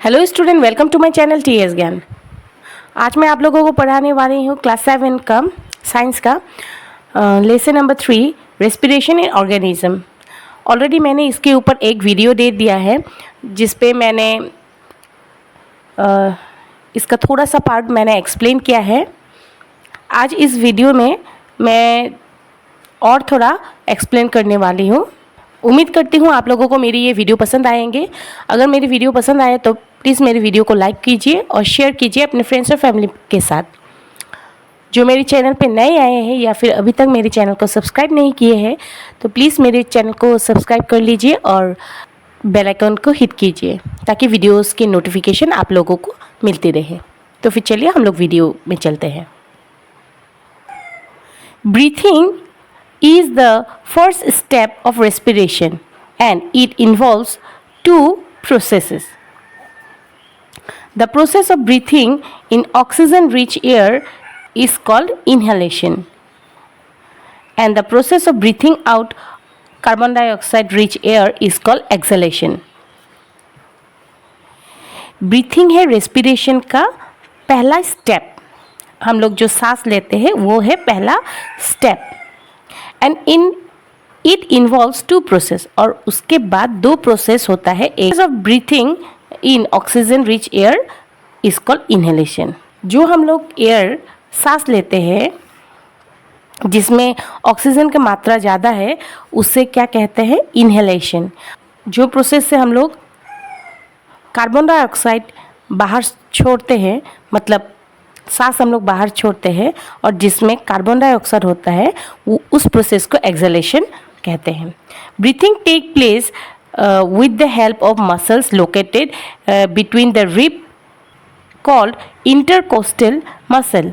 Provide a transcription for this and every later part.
Hello student, welcome to my channel T S Gyan. आज मैं आप लोगों को पढ़ाने वाली हूँ क्लास 7 का साइंस का lesson number 3 respiration in organism. Already मैंने इसके ऊपर एक वीडियो दे दिया है जिस पे मैंने इसका थोड़ा सा पार्ट मैंने एक्सप्लेन किया है। आज इस वीडियो में मैं और थोड़ा एक्सप्लेन करने वाली हूँ। उम्मीद करती हूँ आप लोगों को मेरी ये वीडियो पसंद आएंगे। अगर मेरी वीडियो पसंद आए तो प्लीज़ मेरी वीडियो को लाइक कीजिए और शेयर कीजिए अपने फ्रेंड्स और फैमिली के साथ। जो मेरे चैनल पे नए आए हैं या फिर अभी तक मेरे चैनल को सब्सक्राइब नहीं किए हैं तो प्लीज़ मेरे चैनल को सब्सक्राइब कर लीजिए और बेल आइकन को हिट कीजिए ताकि वीडियोस की नोटिफिकेशन आप लोगों को मिलती रहे। तो फिर चलिए हम लोग वीडियो में चलते हैं। Breathing is the first step of respiration and it involves two processes. The process of breathing in oxygen rich air is called inhalation and the process of breathing out carbon dioxide rich air is called exhalation. Breathing है respiration का पहला step. हम लोग जो सांस लेते हैं वो है पहला step and it involves to process और उसके बाद दो प्रोसेस होता है। एक of breathing in oxygen rich air is called inhalation. जो हम लोग एयर सांस लेते हैं जिसमें ऑक्सीजन की मात्रा ज़्यादा है उससे क्या कहते हैं, इनहेलेशन। जो प्रोसेस से हम लोग कार्बन डाइऑक्साइड बाहर छोड़ते हैं, मतलब सांस हम लोग बाहर छोड़ते हैं और जिसमें कार्बन डाइऑक्साइड होता है वो उस प्रोसेस को एक्सहेलेशन कहते हैं। Breathing take place with the help of muscles located between the rib called intercostal muscle.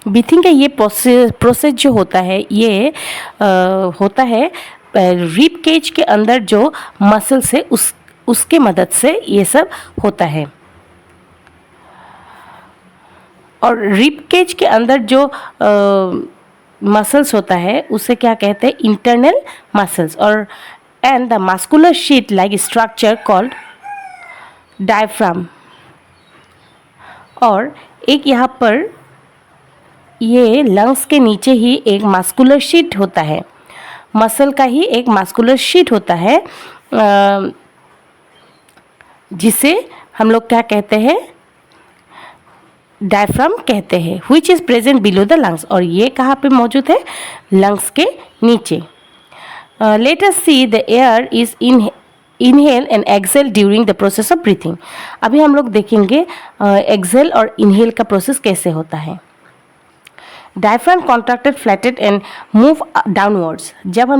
Breathing का ये प्रोसेस जो होता है ये होता है रिब केज के अंदर जो मसल से उसके मदद से ये सब होता है। और रिब केज के अंदर जो मसल्स होता है उसे क्या कहते हैं, इंटरनल मसल्स। और and the muscular sheet like structure called diaphragm. और एक यहाँ पर ये लंग्स के नीचे ही एक मस्कुलर शीट होता है, मसल का ही एक मस्कुलर शीट होता है जिसे हम लोग क्या कहते हैं, डायफ्राम कहते हैं, which is present below the lungs। और ये कहाँ पे मौजूद है, लंग्स के नीचे। Let us see the air is inhale and exhale during the process of breathing। अभी हम लोग देखेंगे exhale और inhale का प्रोसेस कैसे होता है। Diaphragm contracted flatted and move downwards. जब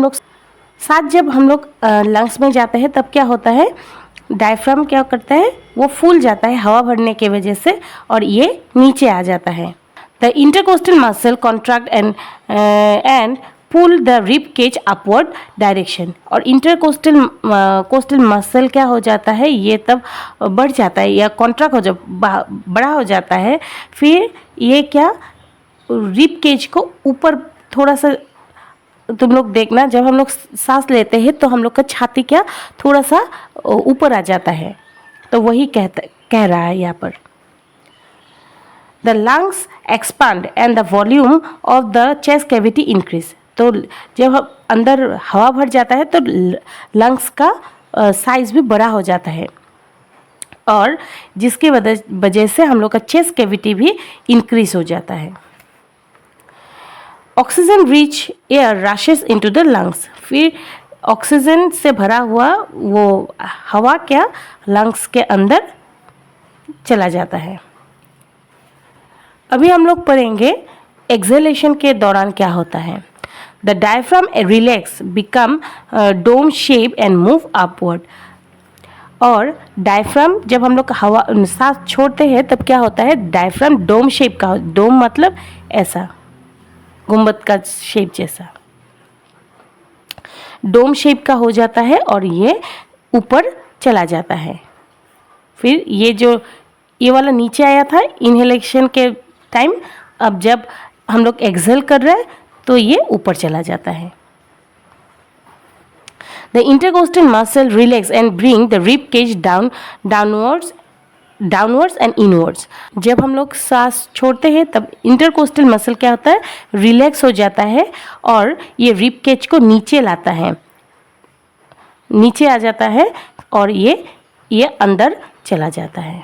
हम लोग लंग्स में जाते हैं तब क्या होता है, डायफ्राम क्या करता है, वो फूल जाता है हवा भरने की वजह से और ये नीचे आ जाता है। The intercostal muscle contract and pull the rib cage upward direction. और कोस्टल मसल क्या हो जाता है, ये तब बढ़ जाता है या कॉन्ट्रैक्ट बड़ा हो जाता है। फिर ये क्या रिब केज को ऊपर थोड़ा सा, तुम लोग देखना जब हम लोग सांस लेते हैं तो हम लोग का छाती क्या थोड़ा सा ऊपर आ जाता है, तो वही कह रहा है यहाँ पर। The lungs expand and the volume of the chest cavity increase. तो जब अंदर हवा भर जाता है तो लंग्स का साइज भी बड़ा हो जाता है और जिसकी वजह से हम लोग का चेस्ट कैविटी भी इंक्रीज हो जाता है। Oxygen rich air rashes into the lungs. फिर ऑक्सीजन से भरा हुआ वो हवा क्या लंग्स के अंदर चला जाता है। अभी हम लोग पढ़ेंगे एक्सहेलेशन के दौरान क्या होता है। The diaphragm relax become dome shape and move upward. और डायफ्राम जब हम लोग हवा सांस छोड़ते हैं तब क्या होता है, डायफ्राम डोम शेप का, डोम मतलब ऐसा गुंबद का शेप जैसा, डोम शेप का हो जाता है और ये ऊपर चला जाता है। फिर ये वाला नीचे आया था इनहेलेशन के टाइम, अब जब हम लोग एक्सहेल कर रहे हैं तो ये ऊपर चला जाता है। The intercostal muscle relax and bring the rib cage downwards and inwards. जब हम लोग सांस छोड़ते हैं तब इंटरकोस्टल मसल क्या होता है, रिलैक्स हो जाता है और ये रिब केज को नीचे लाता है, नीचे आ जाता है और ये अंदर चला जाता है।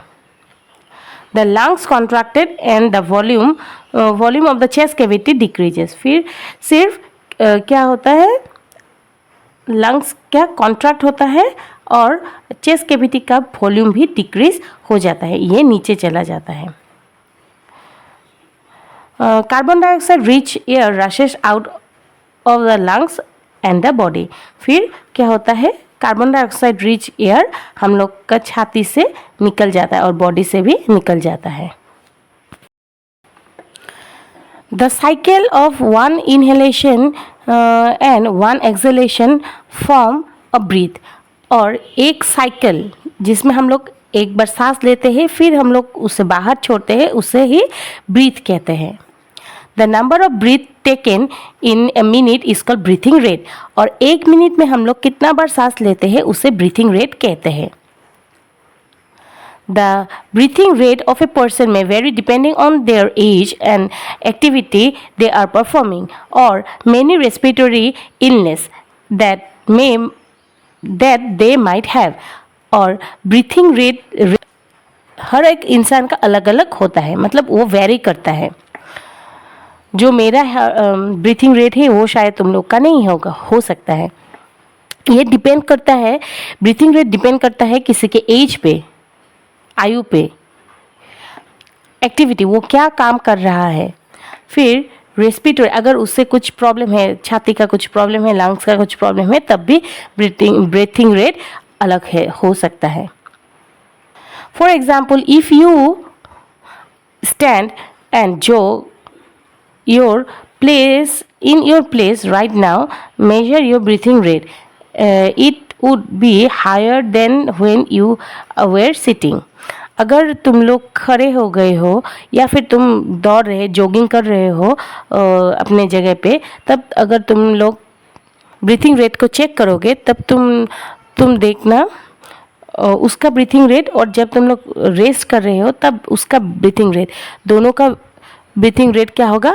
The lungs contracted and the volume of the chest cavity decreases. फिर सिर्फ क्या होता है, लंग्स क्या कॉन्ट्रैक्ट होता है और चेस्ट कैविटी का वॉल्यूम भी डिक्रीज हो जाता है, ये नीचे चला जाता है। Carbon dioxide rich air rashes out of the lungs and the body. फिर क्या होता है, कार्बन डाइऑक्साइड रिच एयर हम लोग का छाती से निकल जाता है और बॉडी से भी निकल जाता है। The cycle of one inhalation and one exhalation form a breath. और एक साइकिल जिसमें हम लोग एक बार सांस लेते हैं फिर हम लोग उसे बाहर छोड़ते हैं, उसे ही ब्रीथ कहते हैं। The number of breath taken in a minute is called breathing rate. और एक मिनट में हम लोग कितना बार सांस लेते हैं उसे ब्रीथिंग रेट कहते हैं। The breathing rate of a person may vary depending on their age and activity they are performing, or many respiratory illness that they might have. और breathing rate हर एक इंसान का अलग अलग होता है, मतलब वो वेरी करता है। जो मेरा ब्रीथिंग रेट है वो शायद तुम लोग का नहीं होगा, हो सकता है। ये डिपेंड करता है, ब्रीथिंग रेट डिपेंड करता है किसी के एज पे, आयु पे, एक्टिविटी, वो क्या काम कर रहा है। फिर रेस्पिरेटरी, अगर उससे कुछ प्रॉब्लम है, छाती का कुछ प्रॉब्लम है, लंग्स का कुछ प्रॉब्लम है, तब भी ब्रीथिंग रेट अलग है, हो सकता है। For example, if you stand and जो your place right now, measure your breathing rate. It would be higher than when you were sitting. अगर तुम लोग खड़े हो गए हो या फिर तुम दौड़ रहे, जॉगिंग कर रहे हो अपने जगह पे, तब अगर तुम लोग ब्रीथिंग रेट को चेक करोगे तब तुम देखना उसका ब्रीथिंग रेट, और जब तुम लोग रेस्ट कर रहे हो तब उसका ब्रीथिंग रेट, दोनों का ब्रीथिंग रेट क्या होगा,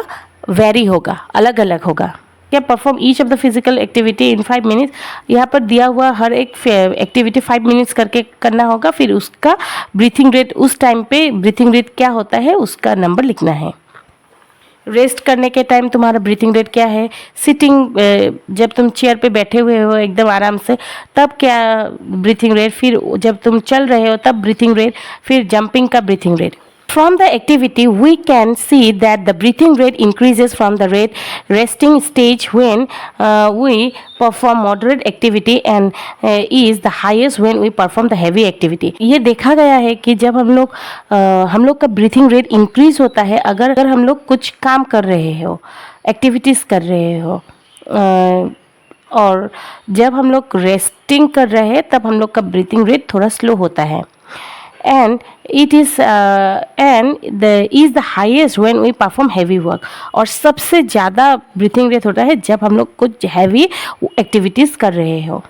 वेरी होगा, अलग अलग होगा। क्या perform each of the physical activity in 5 minutes. यहाँ पर दिया हुआ हर एक एक्टिविटी 5 मिनट्स करके करना होगा, फिर उसका ब्रीथिंग रेट, उस टाइम पे ब्रीथिंग रेट क्या होता है उसका नंबर लिखना है। रेस्ट करने के टाइम तुम्हारा ब्रीथिंग रेट क्या है, सिटिंग जब तुम चेयर पे बैठे हुए हो एकदम आराम से तब क्या ब्रीथिंग रेट, फिर जब तुम चल रहे हो तब ब्रीथिंग रेट, फिर जंपिंग का breathing rate. From the activity, we can see that the breathing rate increases from the resting stage when we perform moderate activity and is the highest when we perform the heavy activity. ये देखा गया है कि जब हम लोग का breathing rate increase होता है अगर हम लोग कुछ काम कर रहे हो, activities कर रहे हो, और जब हम लोग resting कर रहे हैं तब हम लोग का breathing rate थोड़ा slow होता है। and it is the highest when we perform heavy work। और सबसे ज़्यादा ब्रीथिंग रेट होता है जब हम लोग कुछ हैवी एक्टिविटीज़ कर रहे हो।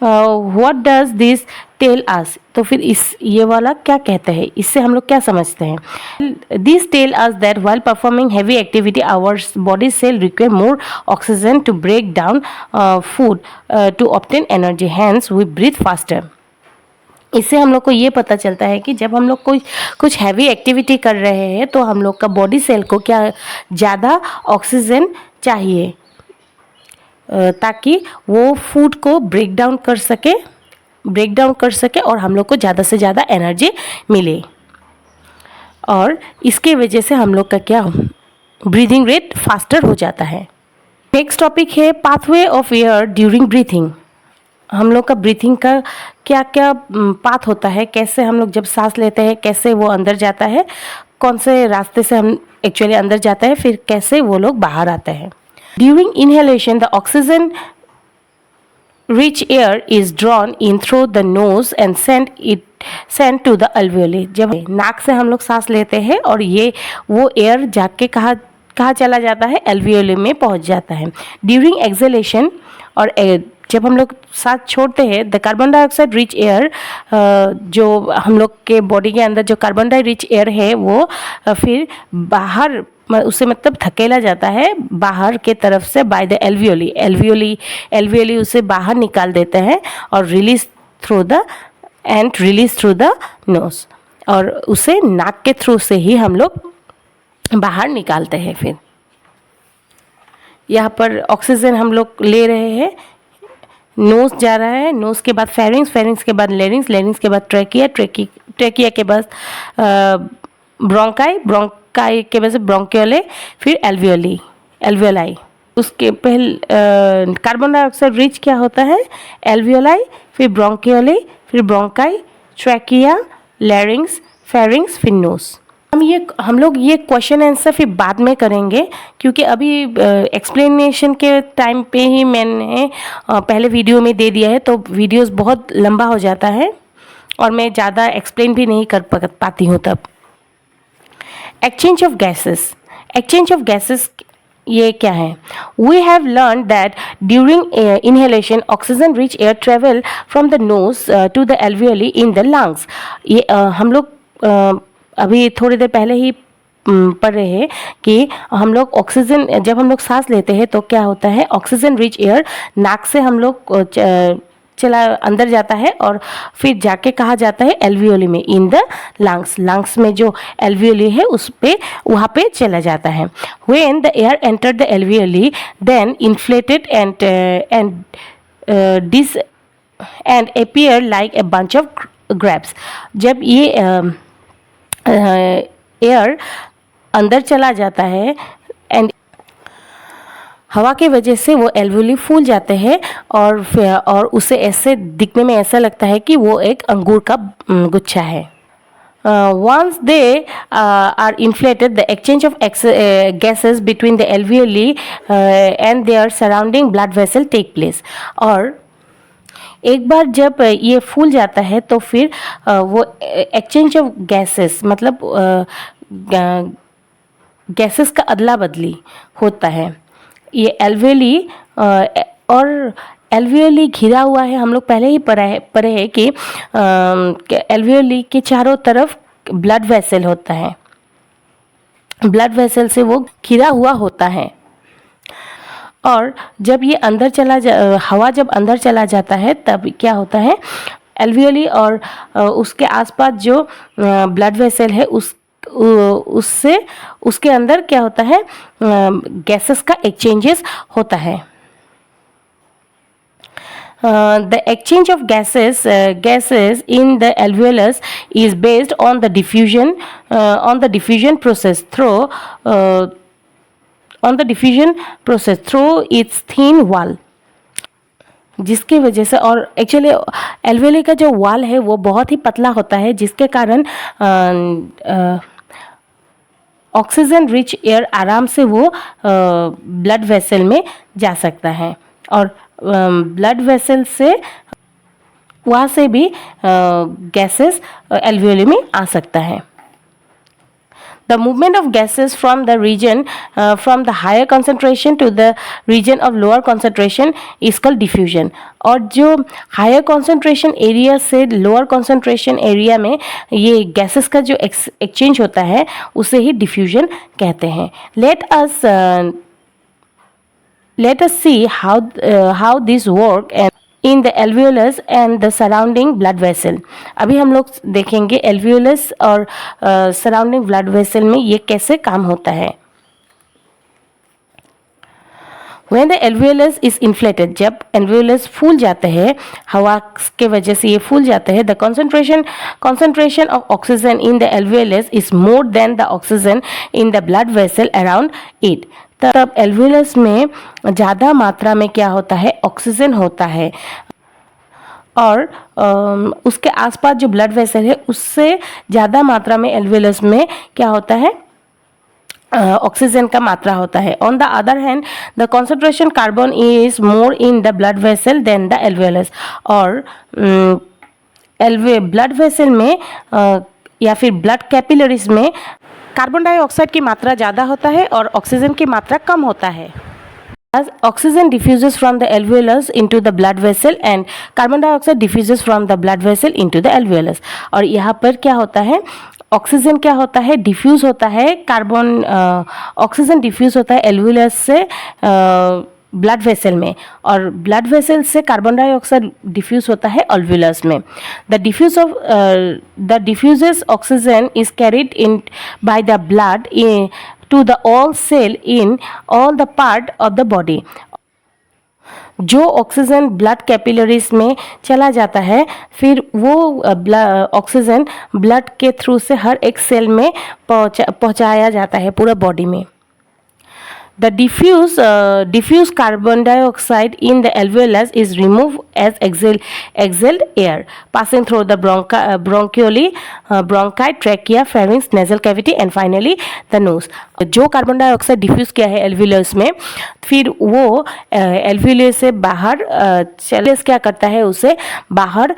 What does this tell us. तो फिर ये वाला क्या कहते हैं, इससे हम लोग क्या समझते हैं। This tell us that while performing heavy activity our body cell require more oxygen to break down food to obtain energy, hence we breathe faster. इससे हम लोग को ये पता चलता है कि जब हम लोग कुछ हैवी एक्टिविटी कर रहे हैं तो हम लोग का बॉडी सेल को क्या ज़्यादा ऑक्सीजन चाहिए ताकि वो फूड को ब्रेक डाउन कर सके और हम लोग को ज़्यादा से ज़्यादा एनर्जी मिले, और इसके वजह से हम लोग का क्या ब्रीदिंग रेट फास्टर हो जाता है। नेक्स्ट टॉपिक है pathway of air during breathing. हम लोग का ब्रीथिंग का क्या क्या पाथ होता है, कैसे हम लोग जब सांस लेते हैं कैसे वो अंदर जाता है, कौन से रास्ते से हम एक्चुअली अंदर जाता है, फिर कैसे वो लोग बाहर आते हैं। During inhalation the oxygen rich air is drawn in through the nose and sent to the alveoli. जब नाक से हम लोग सांस लेते हैं और ये वो एयर जाके कहाँ चला जाता है, अल्वियोली में पहुंच जाता है। ड्यूरिंग एक्सहेलेशन, और जब हम लोग सांस छोड़ते हैं the carbon dioxide rich air, जो हम लोग के बॉडी के अंदर जो कार्बन डाई रिच एयर है वो फिर बाहर उसे मतलब धकेला जाता है बाहर के तरफ से बाय द एल्वियोली उसे बाहर निकाल देते हैं और रिलीज थ्रू द नोज, और उसे नाक के थ्रू से ही हम लोग बाहर निकालते हैं। फिर यहाँ पर ऑक्सीजन हम लोग ले रहे हैं, नोज जा रहा है, नोज के बाद फेरिंग्स के बाद लेरिंग्स के बाद ट्रेकिया के बाद ब्रोंकाई के बाद ब्रोंकियोले, फिर एल्वियोलाई। उसके पहले कार्बन डाइऑक्साइड रिच क्या होता है, एल्वियोलाई, फिर ब्रोंकियोले, फिर ब्रोंकाई, ट्रेकिया, लेरिंग्स, फेरिंग्स, फिर नोज। हम लोग ये क्वेश्चन आंसर फिर बाद में करेंगे, क्योंकि अभी एक्सप्लेनेशन के टाइम पे ही मैंने पहले वीडियो में दे दिया है, तो वीडियोस बहुत लंबा हो जाता है और मैं ज़्यादा एक्सप्लेन भी नहीं कर पाती हूँ तब। एक्सचेंज ऑफ गैसेस ये क्या है? We have learn that during inhalation oxygen rich air travel from the nose to the alveoli in the lungs. ये हम लोग अभी थोड़ी देर पहले ही पढ़ रहे हैं कि हम लोग ऑक्सीजन, जब हम लोग सांस लेते हैं तो क्या होता है, ऑक्सीजन रिच एयर नाक से हम लोग चला अंदर जाता है और फिर जाके कहा जाता है एल्वियोली में, इन द लंग्स में जो एल्वियोली है उस पे वहाँ पे चला जाता है। When the air enter the alveoli then inflated and appear like a bunch of grapes. जब ये एयर अंदर चला जाता है एंड हवा की वजह से वो एल्वियोली फूल जाते हैं और उसे ऐसे दिखने में ऐसा लगता है कि वो एक अंगूर का गुच्छा है। Once they are inflated, the exchange of gases between the alveoli and their surrounding blood vessel take place। और एक बार जब ये फूल जाता है तो फिर वो एक्सचेंज ऑफ गैसेस मतलब गैसेस का अदला बदली होता है। ये एल्वियोली और एल्वियोली घिरा हुआ है, हम लोग पहले ही पढ़े हैं कि एल्वियोली के चारों तरफ ब्लड वेसल होता है, ब्लड वेसल से वो घिरा हुआ होता है। और जब ये हवा जब अंदर चला जाता है तब क्या होता है, एल्वियोली और उसके आसपास जो ब्लड वेसल है उससे उसके अंदर क्या होता है, गैसेस का एक्सचेंजेस होता है। The exchange of gases in the alveolus is based on the diffusion process through its thin wall, जिसकी वजह से, और एक्चुअली एल्वियोली का जो वॉल है वो बहुत ही पतला होता है, जिसके कारण ऑक्सीजन रिच एयर आराम से वो ब्लड वेसल में जा सकता है और ब्लड वेसल से वहाँ से भी गैसेस एल्वियोली में आ सकता है। The movement of gases from the region from the higher concentration to the region of lower concentration is called diffusion। और जो higher concentration area से lower concentration area में ये gases का जो exchange होता है उसे ही diffusion कहते हैं। Let us see how this work in the alveolus and the surrounding blood vessel। अभी हम लोग देखेंगे alveolus और surrounding blood vessel में ये कैसे काम होता है। When the alveolus is inflated, जब alveolus फूल जाते हैं, हवा के वजह से ये फूल जाते हैं, the concentration of oxygen in the alveolus is more than the oxygen in the blood vessel around it। तब एल्वियोलस में ज़्यादा मात्रा में क्या होता है, ऑक्सीजन होता है और उसके आसपास जो ब्लड वेसल है उससे ज़्यादा मात्रा में एल्वियोलस में क्या होता है, ऑक्सीजन का मात्रा होता है। On the other hand the concentration carbon is more in the blood vessel than the alveolus. और ब्लड वेसल में या फिर ब्लड कैपिलरीज में कार्बन डाइऑक्साइड की मात्रा ज़्यादा होता है और ऑक्सीजन की मात्रा कम होता है। As oxygen diffuses from the alveolus into the blood vessel and carbon dioxide diffuses from the blood vessel into the alveolus. और यहाँ पर क्या होता है, ऑक्सीजन क्या होता है, डिफ्यूज़ होता है, ऑक्सीजन डिफ्यूज़ होता है एल्वुलस से ब्लड वेसल में, और ब्लड वेसल से कार्बन डाइऑक्साइड डिफ्यूज़ होता है अल्वुलस में. The diffuses oxygen is carried in by the blood to the all cell in all the part of the body. जो ऑक्सीजन ब्लड कैपिलरीज में चला जाता है, फिर वो ऑक्सीजन ब्लड के थ्रू से हर एक सेल में पहुंचाया जाता है पूरा बॉडी में. The diffuse carbon dioxide in the alveolus is removed as exhaled air passing through the bronchioli, bronchi, trachea, pharynx, nasal cavity and finally the nose. जो कार्बन डाइऑक्साइड डिफ्यूज़ किया है एल्वुलस में, फिर वो एल्वुलस से बाहर क्या करता है, उसे बाहर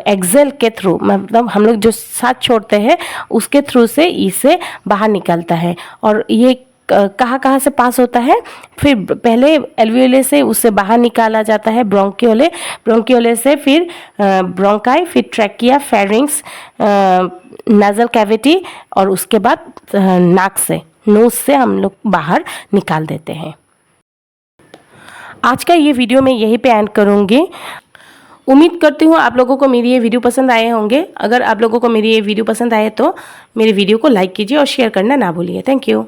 एक्सेल के थ्रू, मतलब हम लोग जो सांस छोड़ते हैं उसके थ्रू से इसे बाहर निकलता है. और ये कहाँ से पास होता है, फिर पहले एल्वियोले से उससे बाहर निकाला जाता है ब्रोंकियोले से फिर ब्रोंकाई, फिर ट्रैकिया, फेरिंग्स, नाजल कैविटी और उसके बाद नाक से, नोज से हम लोग बाहर निकाल देते हैं. आज का ये वीडियो मैं यहीं पे एंड करूँगी. उम्मीद करती हूँ आप लोगों को मेरी ये वीडियो पसंद आए होंगे. अगर आप लोगों को मेरी ये वीडियो पसंद आए तो मेरे वीडियो को लाइक कीजिए और शेयर करना ना भूलिए. Thank you.